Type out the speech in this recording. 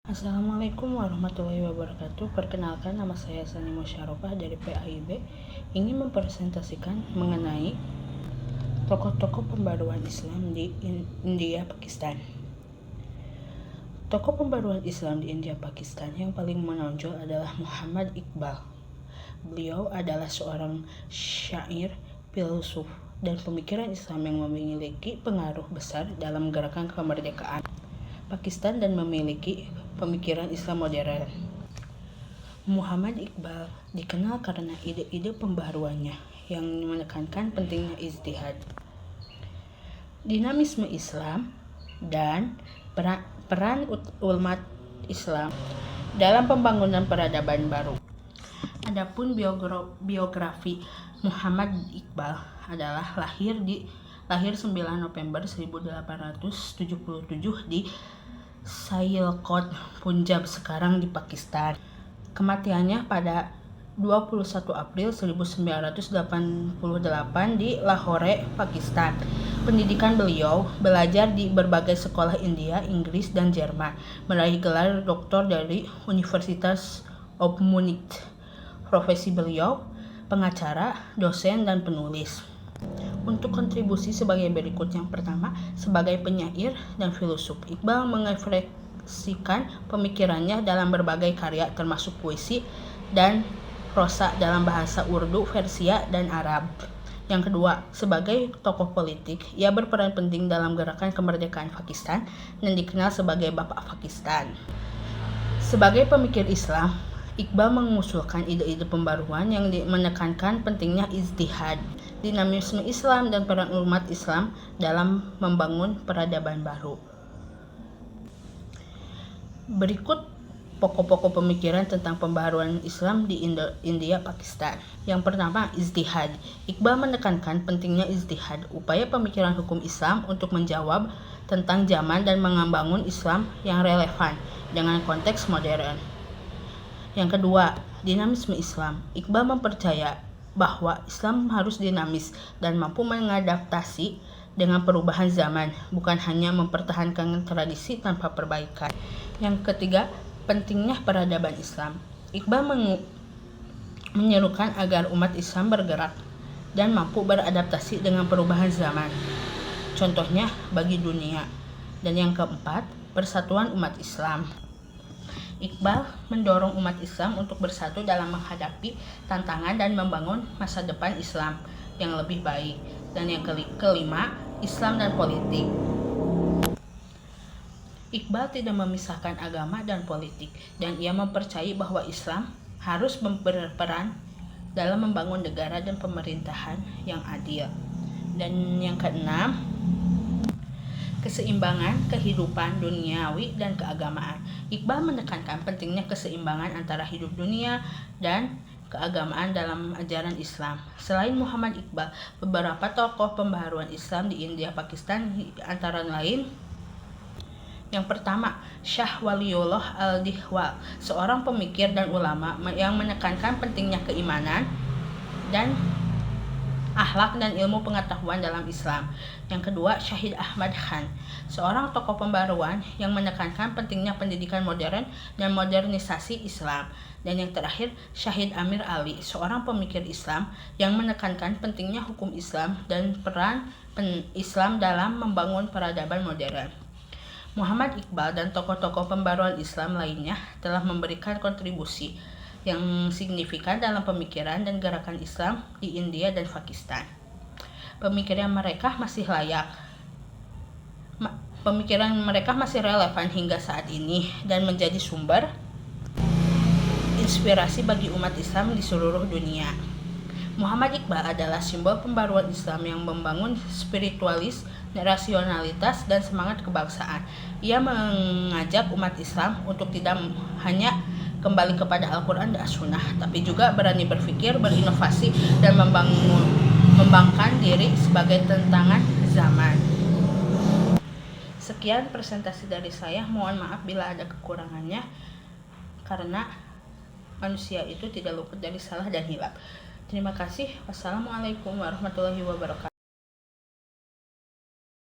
Assalamualaikum warahmatullahi wabarakatuh. Perkenalkan, nama saya Sani Musyarofah dari PAIB. Ingin mempresentasikan mengenai tokoh-tokoh pembaruan Islam di India Pakistan. Tokoh pembaruan Islam di India Pakistan yang paling menonjol adalah Muhammad Iqbal. Beliau adalah seorang syair, filsuf, dan pemikiran Islam yang memiliki pengaruh besar dalam gerakan kemerdekaan Pakistan dan memiliki pemikiran Islam modern. Muhammad Iqbal dikenal karena ide-ide pembaharuannya yang menekankan pentingnya ijtihad, dinamisme Islam, dan peran umat Islam dalam pembangunan peradaban baru. Adapun biografi Muhammad Iqbal adalah lahir 9 November 1877 di Sialkot, Punjab sekarang di Pakistan. Kematiannya pada 21 April 1988 di Lahore, Pakistan. Pendidikan beliau belajar di berbagai sekolah India, Inggris, dan Jerman, meraih gelar doktor dari Universitas of Munich. Profesi beliau pengacara, dosen, dan penulis. Untuk kontribusi sebagai berikut. Yang pertama, sebagai penyair dan filosof, Iqbal mengekspresikan pemikirannya dalam berbagai karya termasuk puisi dan prosa dalam bahasa Urdu, Persia, dan Arab. Yang kedua, sebagai tokoh politik, ia berperan penting dalam gerakan kemerdekaan Pakistan dan dikenal sebagai Bapak Pakistan. Sebagai pemikir Islam, Iqbal mengusulkan ide-ide pembaruan yang menekankan pentingnya ijtihad, dinamisme Islam, dan peran umat Islam dalam membangun peradaban baru. Berikut pokok-pokok pemikiran tentang pembaharuan Islam di India Pakistan. Yang pertama, ijtihad. Iqbal menekankan pentingnya ijtihad, upaya pemikiran hukum Islam untuk menjawab tentang zaman dan membangun Islam yang relevan dengan konteks modern. Yang kedua, dinamisme Islam. Iqbal mempercaya bahwa Islam harus dinamis dan mampu mengadaptasi dengan perubahan zaman, bukan hanya mempertahankan tradisi tanpa perbaikan. Yang ketiga, pentingnya peradaban Islam. Iqbal menyerukan agar umat Islam bergerak dan mampu beradaptasi dengan perubahan zaman, contohnya bagi dunia. Dan yang keempat, persatuan umat Islam. Iqbal mendorong umat Islam untuk bersatu dalam menghadapi tantangan dan membangun masa depan Islam yang lebih baik. Dan yang kelima, Islam dan politik. Iqbal tidak memisahkan agama dan politik, dan ia mempercayai bahwa Islam harus berperan dalam membangun negara dan pemerintahan yang adil. Dan yang keenam, keseimbangan kehidupan duniawi dan keagamaan. Iqbal menekankan pentingnya keseimbangan antara hidup dunia dan keagamaan dalam ajaran Islam. Selain Muhammad Iqbal, beberapa tokoh pembaharuan Islam di India Pakistan antara lain: yang pertama, Syah Waliullah Al-Dihwal, seorang pemikir dan ulama yang menekankan pentingnya keimanan dan akhlak dan ilmu pengetahuan dalam Islam. Yang kedua, Syahid Ahmad Khan, seorang tokoh pembaruan yang menekankan pentingnya pendidikan modern dan modernisasi Islam. Dan yang terakhir, Syahid Amir Ali, seorang pemikir Islam yang menekankan pentingnya hukum Islam dan peran Islam dalam membangun peradaban modern. Muhammad Iqbal dan tokoh-tokoh pembaruan Islam lainnya telah memberikan kontribusi yang signifikan dalam pemikiran dan gerakan Islam di India dan Pakistan. Pemikiran mereka masih relevan hingga saat ini dan menjadi sumber inspirasi bagi umat Islam di seluruh dunia. Muhammad Iqbal adalah simbol pembaruan Islam yang membangun spiritualis, rasionalitas, dan semangat kebangsaan. Ia mengajak umat Islam untuk tidak hanya kembali kepada Al-Quran dan Sunnah, tapi juga berani berpikir, berinovasi, dan membangkang diri sebagai tantangan zaman. Sekian presentasi dari saya. Mohon maaf bila ada kekurangannya, karena manusia itu tidak luput dari salah dan hilaf. Terima kasih. Wassalamualaikum warahmatullahi wabarakatuh.